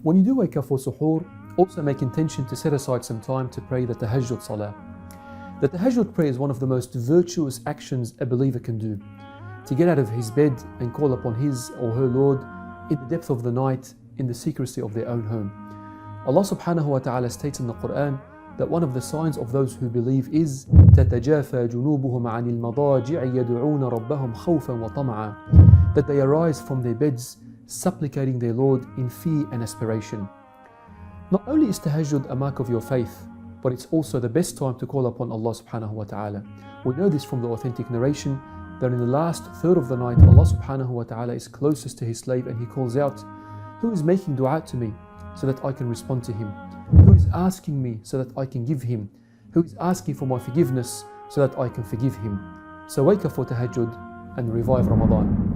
When you do wake up for suhoor, also make intention to set aside some time to pray the Tәھەjjүd salah. The Tәھەjjүd prayer is one of the most virtuous actions a believer can do. To get out of his bed and call upon his or her Lord in the depth of the night, in the secrecy of their own home. Allah subhanahu wa ta'ala states in the Quran that one of the signs of those who believe is تَتَجَافَى جُنُوبُهُمْ عَنِ الْمَضَاجِعِ يَدْعُونَ رَبَّهُمْ خَوْفًا وَطَمَعًا, that they arise from their beds supplicating their Lord in fear and aspiration. Not only is Tәھəjjүd a mark of your faith, but it's also the best time to call upon Allah subhanahu wa ta'ala. We know this from the authentic narration that in the last third of the night, Allah subhanahu wa ta'ala is closest to his slave and he calls out, "Who is making dua to me so that I can respond to him? Who is asking me so that I can give him? Who is asking for my forgiveness so that I can forgive him?" So wake up for Tәھəjjүd and revive Ramadan.